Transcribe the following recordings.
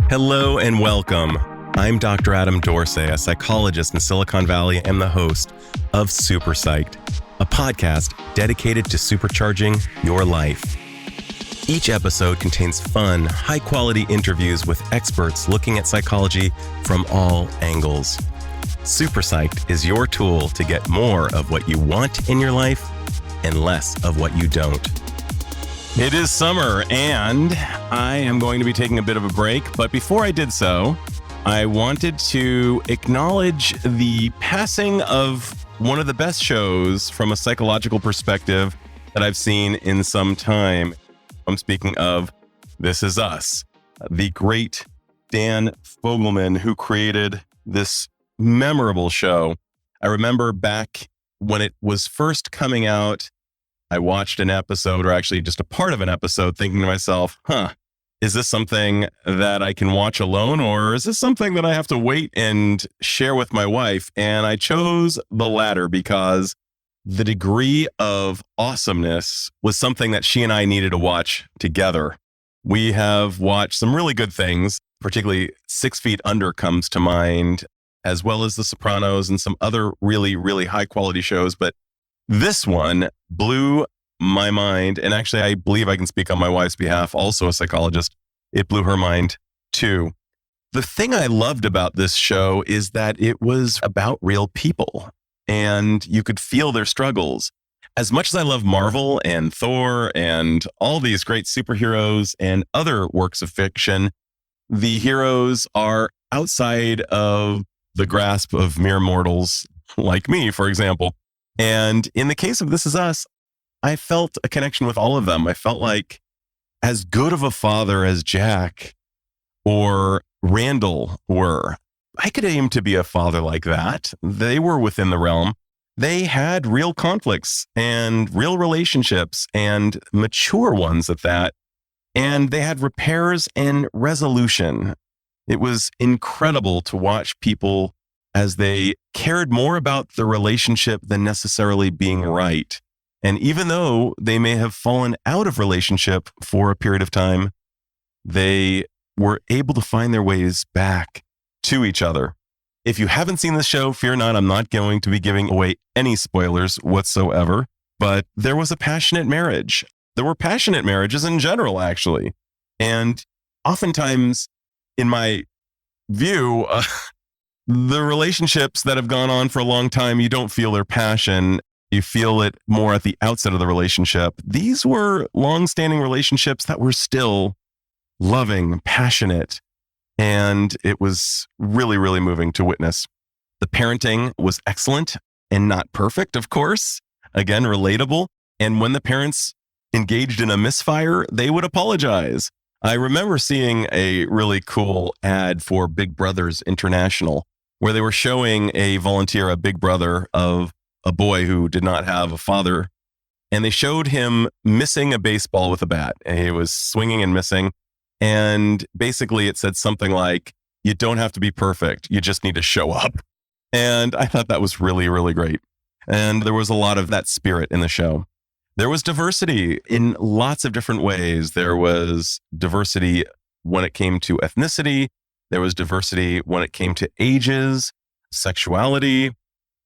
Hello and welcome. I'm Dr. Adam Dorsey, a psychologist in Silicon Valley and the host of SuperPsyched, a podcast dedicated to supercharging your life. Each episode contains fun, high-quality interviews with experts looking at psychology from all angles. SuperPsyched is your tool to get more of what you want in your life and less of what you don't. It is summer, and I am going to be taking a bit of a break. But before I did so, I wanted to acknowledge the passing of one of the best shows from a psychological perspective that I've seen in some time. I'm speaking of This Is Us, the great Dan Fogelman, who created this memorable show. I remember back when it was first coming out, I watched an episode, or actually just a part of an episode, thinking to myself, is this something that I can watch alone, or is this something that I have to wait and share with my wife? And I chose the latter because the degree of awesomeness was something that she and I needed to watch together. We have watched some really good things, particularly 6 Feet Under comes to mind, as well as The Sopranos and some other really, really high quality shows. But this one blew my mind. And actually, I believe I can speak on my wife's behalf, also a psychologist. It blew her mind too. The thing I loved about this show is that it was about real people and you could feel their struggles. As much as I love Marvel and Thor and all these great superheroes and other works of fiction, the heroes are outside of the grasp of mere mortals like me, for example. And in the case of This Is Us, I felt a connection with all of them. I felt like as good of a father as Jack or Randall were, I could aim to be a father like that. They were within the realm. They had real conflicts and real relationships, and mature ones at that. And they had repairs and resolution. It was incredible to watch people as they cared more about the relationship than necessarily being right. And even though they may have fallen out of relationship for a period of time, they were able to find their ways back to each other. If you haven't seen this show, fear not, I'm not going to be giving away any spoilers whatsoever, but there was a passionate marriage. There were passionate marriages in general, actually. And oftentimes, in my view, the relationships that have gone on for a long time, you don't feel their passion. You feel it more at the outset of the relationship. These were long-standing relationships that were still loving, passionate, and it was really, really moving to witness. The parenting was excellent and not perfect, of course. Again, relatable. And when the parents engaged in a misfire, they would apologize. I remember seeing a really cool ad for Big Brothers International, where they were showing a volunteer, a big brother of a boy who did not have a father. And they showed him missing a baseball with a bat. And he was swinging and missing. And basically it said something like, you don't have to be perfect. You just need to show up. And I thought that was really, really great. And there was a lot of that spirit in the show. There was diversity in lots of different ways. There was diversity when it came to ethnicity. There was diversity when it came to ages, sexuality,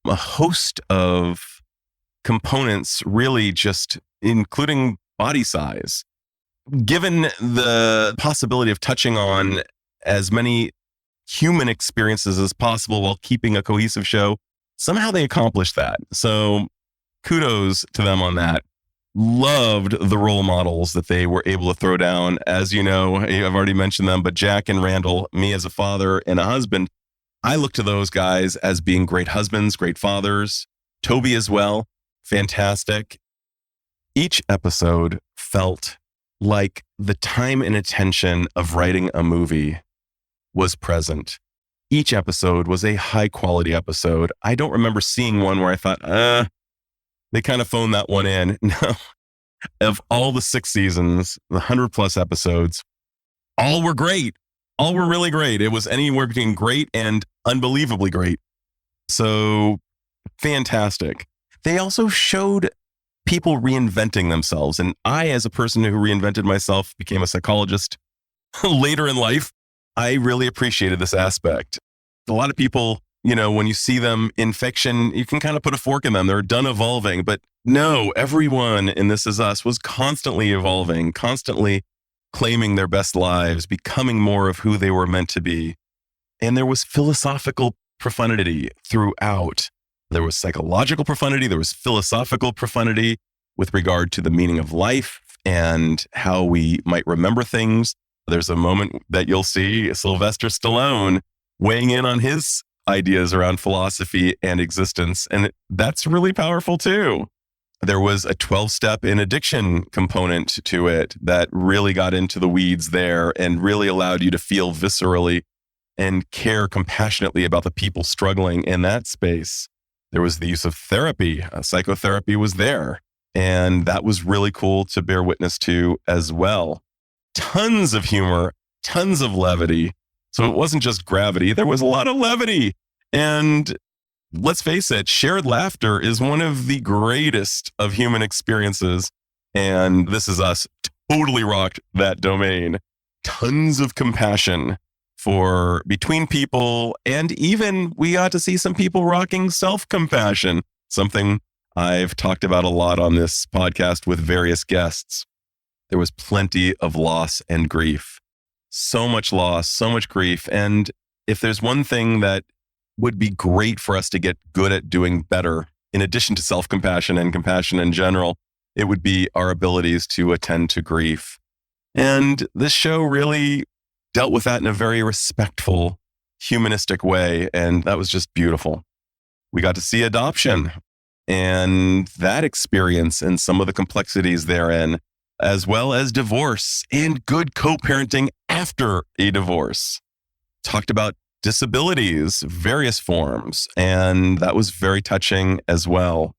a host of components, really just including body size. Given the possibility of touching on as many human experiences as possible while keeping a cohesive show, somehow they accomplished that. So kudos to them on that. Loved the role models that they were able to throw down. As you know, I've already mentioned them, but Jack and Randall, me as a father and a husband, I look to those guys as being great husbands, great fathers. Toby as well, fantastic. Each episode felt like the time and attention of writing a movie was present. Each episode was a high quality episode. I don't remember seeing one where I thought, they kind of phoned that one in. No, of all the 6 seasons, the 100+ episodes, all were great. All were really great. It was anywhere between great and unbelievably great. So fantastic. They also showed people reinventing themselves. And I, as a person who reinvented myself, became a psychologist later in life. I really appreciated this aspect. A lot of people, when you see them in fiction, you can kind of put a fork in them. They're done evolving. But no, everyone in This Is Us was constantly evolving, constantly claiming their best lives, becoming more of who they were meant to be. And there was philosophical profundity throughout. There was psychological profundity. There was philosophical profundity with regard to the meaning of life and how we might remember things. There's a moment that you'll see Sylvester Stallone weighing in on his ideas around philosophy and existence. And that's really powerful too. There was a 12-step in addiction component to it that really got into the weeds there and really allowed you to feel viscerally and care compassionately about the people struggling in that space. There was the use of therapy. Psychotherapy was there. And that was really cool to bear witness to as well. Tons of humor, tons of levity. So it wasn't just gravity. There was a lot of levity. And let's face it, shared laughter is one of the greatest of human experiences. And This Is Us totally rocked that domain. Tons of compassion for between people. And even we got to see some people rocking self-compassion, something I've talked about a lot on this podcast with various guests. There was plenty of loss and grief. So much loss, so much grief. And if there's one thing that would be great for us to get good at doing better, in addition to self-compassion and compassion in general, it would be our abilities to attend to grief. And this show really dealt with that in a very respectful, humanistic way. And that was just beautiful. We got to see adoption and that experience and some of the complexities therein, as well as divorce and good co-parenting after a divorce. Talked about disabilities, various forms, and that was very touching as well.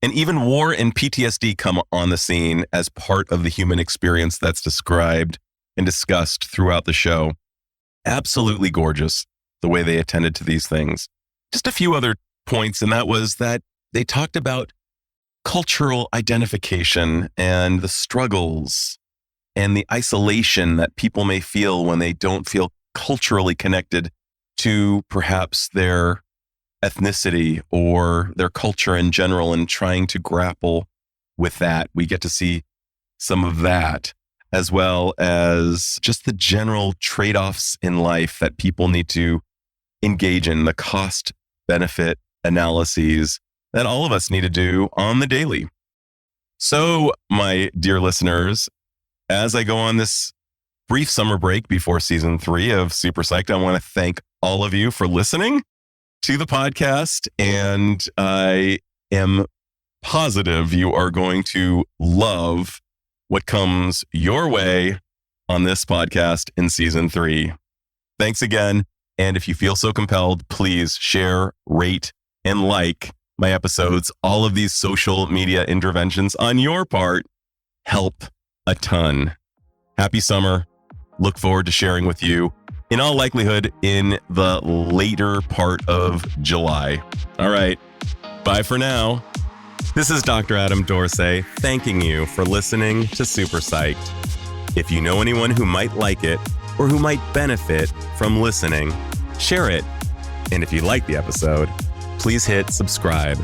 And even war and PTSD come on the scene as part of the human experience that's described and discussed throughout the show. Absolutely gorgeous, the way they attended to these things. Just a few other points, and that was that they talked about cultural identification and the struggles and the isolation that people may feel when they don't feel culturally connected to perhaps their ethnicity or their culture in general, and trying to grapple with that. We get to see some of that, as well as just the general trade-offs in life that people need to engage in, the cost-benefit analyses that all of us need to do on the daily. So, my dear listeners, as I go on this brief summer break before season 3 of Super Psyched, I want to thank all of you for listening to the podcast. And I am positive you are going to love what comes your way on this podcast in season 3. Thanks again. And if you feel so compelled, please share, rate, and like my episodes. All of these social media interventions on your part help a ton. Happy summer. Look forward to sharing with you, in all likelihood, in the later part of July. All right. Bye for now. This is Dr. Adam Dorsey thanking you for listening to Super Psyched. If you know anyone who might like it or who might benefit from listening, share it. And if you like the episode, please hit subscribe.